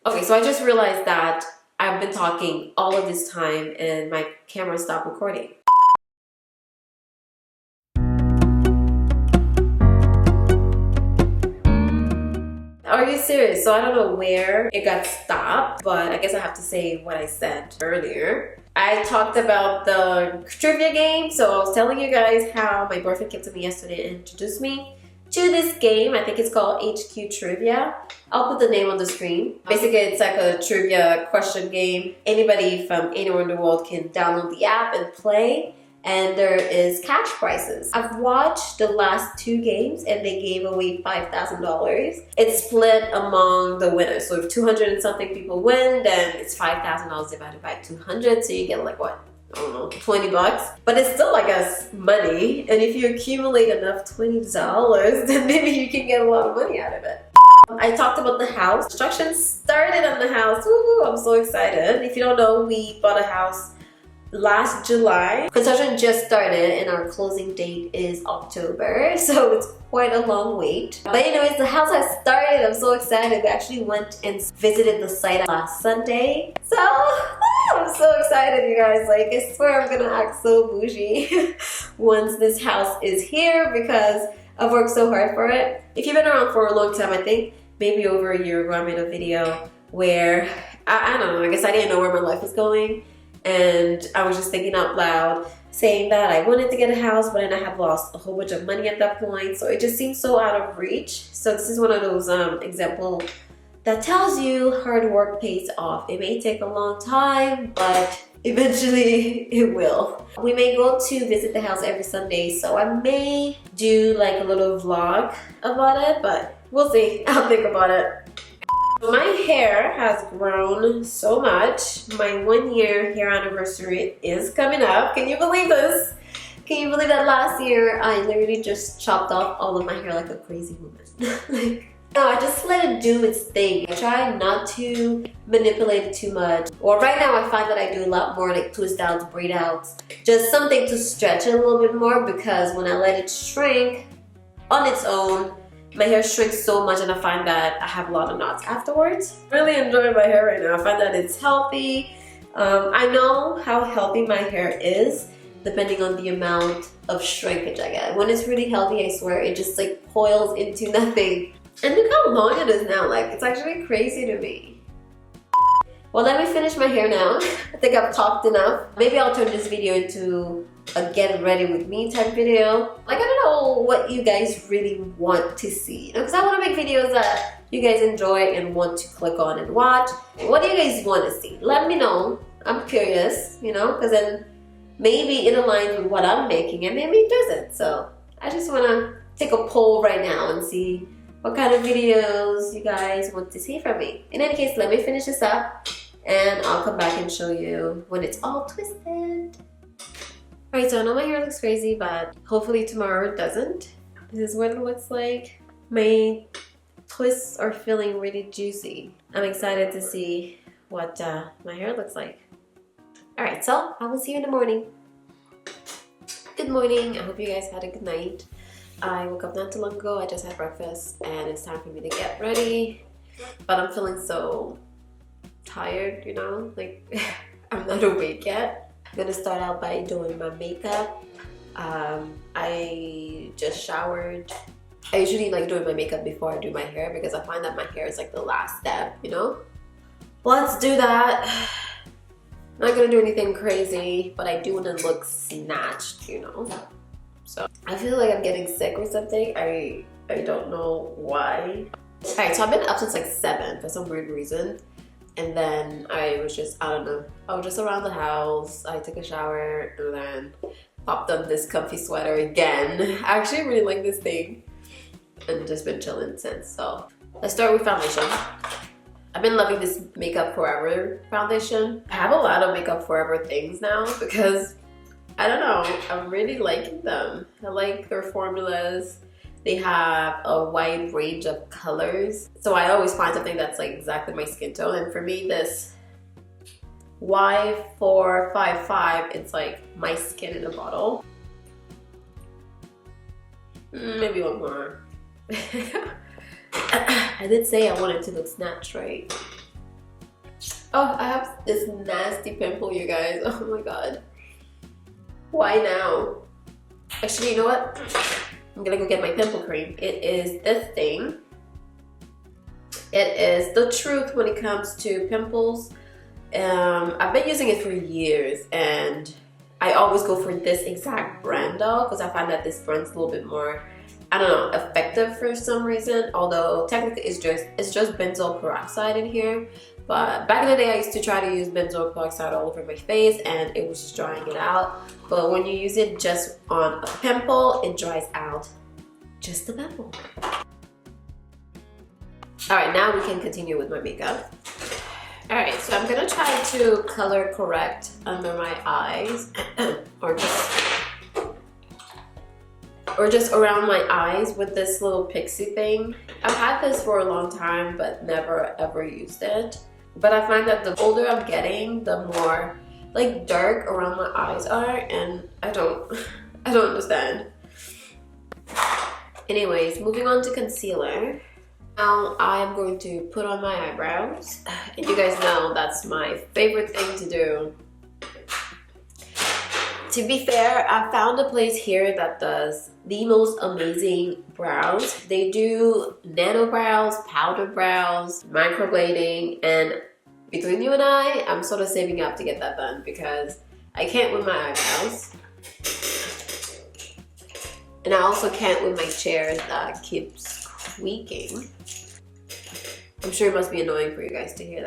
Okay, so I just realized that I've been talking all of this time and my camera stopped recording. Are you serious? So I don't know where it got stopped, but I guess I have to say what I said earlier. I talked about the trivia game, so I was telling you guys how my boyfriend came to me yesterday and introduced me to this game. I think it's called HQ Trivia. I'll put the name on the screen. Basically, it's like a trivia question game. Anybody from anywhere in the world can download the app and play. And there is cash prizes. I've watched the last 2 games and they gave away $5,000. It's split among the winners. So if 200 and something people win, then it's $5,000 divided by 200. So you get like what? I don't know, 20 bucks. But it's still like money. And if you accumulate enough $20, then maybe you can get a lot of money out of it. I talked about the house. Construction started on the house. Woo, I'm so excited. If you don't know, we bought a house last July. Construction just started and our closing date is October, so it's quite a long wait. But anyways, the house has started. I'm so excited. We actually went and visited the site last Sunday. So I'm so excited, you guys. Like, I swear I'm gonna act so bougie once this house is here because I've worked so hard for it. If you've been around for a long time, I think maybe over a year ago I made a video where I don't know, I guess I didn't know where my life was going. And I was just thinking out loud, saying that I wanted to get a house, but then I had lost a whole bunch of money at that point. So it just seemed so out of reach. So this is one of those examples that tells you hard work pays off. It may take a long time, but eventually it will. We may go to visit the house every Sunday, so I may do like a little vlog about it, but we'll see. I'll think about it. My hair has grown so much. My 1-year hair anniversary is coming up. Can you believe this? Can you believe that last year I literally just chopped off all of my hair like a crazy woman? No, I just let it do its thing. I try not to manipulate it too much. Well, right now I find that I do a lot more like twist outs, braid outs, just something to stretch it a little bit more, because when I let it shrink on its own, my hair shrinks so much and I find that I have a lot of knots afterwards. Really enjoying my hair right now. I find that it's healthy. I know how healthy my hair is depending on the amount of shrinkage I get. When it's really healthy, I swear, it just like coils into nothing. And look how long it is now. Like, it's actually crazy to me. Well, let me finish my hair now. I think I've talked enough. Maybe I'll turn this video into a get ready with me type video. Like, I don't know what you guys really want to see, because I want to make videos that you guys enjoy and want to click on and watch. What do you guys want to see? Let me know. I'm curious, you know, because then maybe it aligns with what I'm making and maybe it doesn't. So I just want to take a poll right now and see what kind of videos you guys want to see from me. In any case, let me finish this up and I'll come back and show you when it's all twisted. Alright, so I know my hair looks crazy, but hopefully tomorrow it doesn't. This is what it looks like. My twists are feeling really juicy. I'm excited to see what my hair looks like. Alright, so I will see you in the morning. Good morning. I hope you guys had a good night. I woke up not too long ago. I just had breakfast and it's time for me to get ready. But I'm feeling so tired, you know? Like, I'm not awake yet. I'm gonna start out by doing my makeup. I just showered. I usually like doing my makeup before I do my hair because I find that my hair is like the last step, you know? Let's do that. I'm not gonna do anything crazy, but I do want to look snatched, you know? So I feel like I'm getting sick or something. I don't know why. Alright, so I've been up since like 7 for some weird reason. And then I was just, I don't know, I was just around the house. I took a shower and then popped on this comfy sweater again. I actually really like this thing and just been chilling since. So let's start with foundation. I've been loving this Makeup Forever foundation. I have a lot of Makeup Forever things now because, I don't know, I'm really liking them. I like their formulas. They have a wide range of colors. So I always find something that's like exactly my skin tone. And for me, this Y455, it's like my skin in a bottle. Maybe one more. I did say I wanted to look snatched, right? Oh, I have this nasty pimple, you guys. Oh my god. Why now? Actually, you know what? I'm gonna go get my pimple cream. It is this thing. It is the truth when it comes to pimples. I've been using it for years, and I always go for this exact brand though, because I find that this brand's a little bit more, I don't know, effective for some reason. Although technically it's just benzoyl peroxide in here. But back in the day, I used to try to use benzoyl peroxide all over my face, and it was just drying it out. But when you use it just on a pimple, it dries out just the pimple. Alright, now we can continue with my makeup. Alright, so I'm gonna try to color correct under my eyes, or just around my eyes with this little pixie thing. I've had this for a long time, but never ever used it. But I find that the older I'm getting, the more like dark around my eyes are, and I don't understand. Anyways, moving on to concealer. Now I'm going to put on my eyebrows. And you guys know that's my favorite thing to do. To be fair, I found a place here that does the most amazing brows. They do nano brows, powder brows, microblading, and between you and I'm sort of saving up to get that done because I can't with my eyebrows. And I also can't with my chair that keeps squeaking. I'm sure it must be annoying for you guys to hear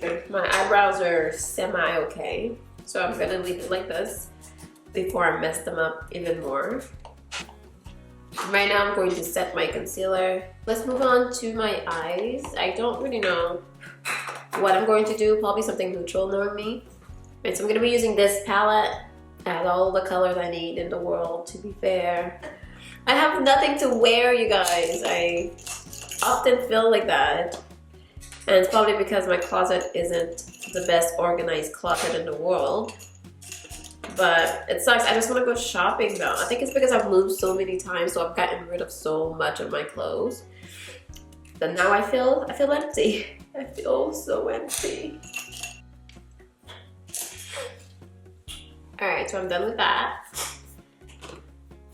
that. My eyebrows are semi-okay, so I'm gonna leave it like this before I mess them up even more. Right now I'm going to set my concealer. Let's move on to my eyes. I don't really know what I'm going to do, probably something neutral knowing me. And so I'm gonna be using this palette. I have all the colors I need in the world, to be fair. I have nothing to wear, you guys. I often feel like that. And it's probably because my closet isn't the best organized closet in the world. But it sucks. I just want to go shopping though. I think it's because I've moved so many times, so I've gotten rid of so much of my clothes. But now I feel empty. I feel so empty. Alright, so I'm done with that.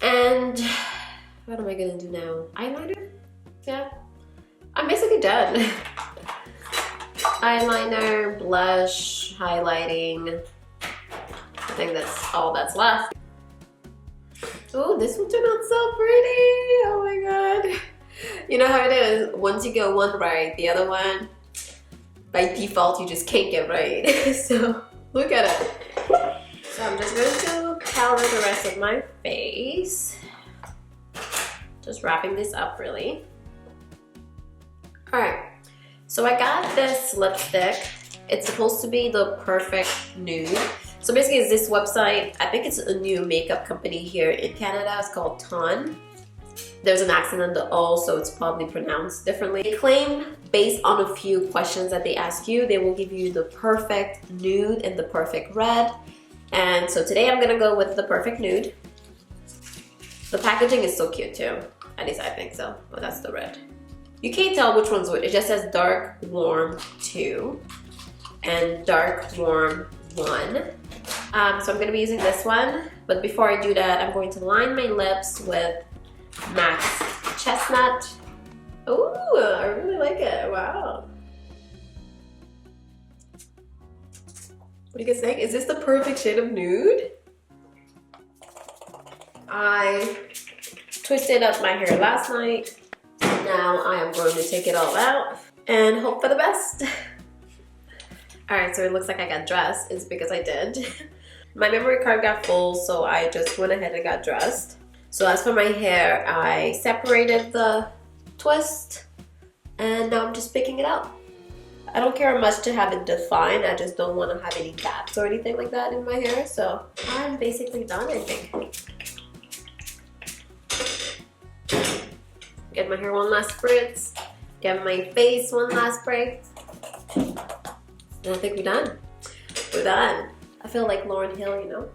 And what am I gonna do now? Eyeliner? Yeah. I'm basically done. Eyeliner, blush, highlighting. I think that's all that's left. Oh, this one turned out so pretty. Oh my god. You know how it is. Once you get one right, the other one, by default, you just can't get right. So, look at it. So I'm just going to color the rest of my face. Just wrapping this up really. Alright, so I got this lipstick. It's supposed to be the perfect nude. So basically it's this website. I think it's a new makeup company here in Canada. It's called Ton. There's an accent on the O, so it's probably pronounced differently. They claim based on a few questions that they ask you, they will give you the perfect nude and the perfect red. And so today I'm gonna go with the perfect nude. The packaging is so cute too. At least I think so. Oh, that's the red. You can't tell which one's which. It just says dark warm 2 and dark warm 1. So I'm gonna be using this one. But before I do that, I'm going to line my lips with MAC's Chestnut. Ooh, I really like it. Wow. What do you guys think? Is this the perfect shade of nude? I twisted up my hair last night. Now I am going to take it all out and hope for the best. Alright, so it looks like I got dressed. It's because I did. My memory card got full, so I just went ahead and got dressed. So as for my hair, I separated the twist and now I'm just picking it out. I don't care much to have it defined. I just don't want to have any gaps or anything like that in my hair. So I'm basically done, I think. Get my hair one last spritz. Get my face one last spray. And I think we're done. We're done. I feel like Lauryn Hill, you know?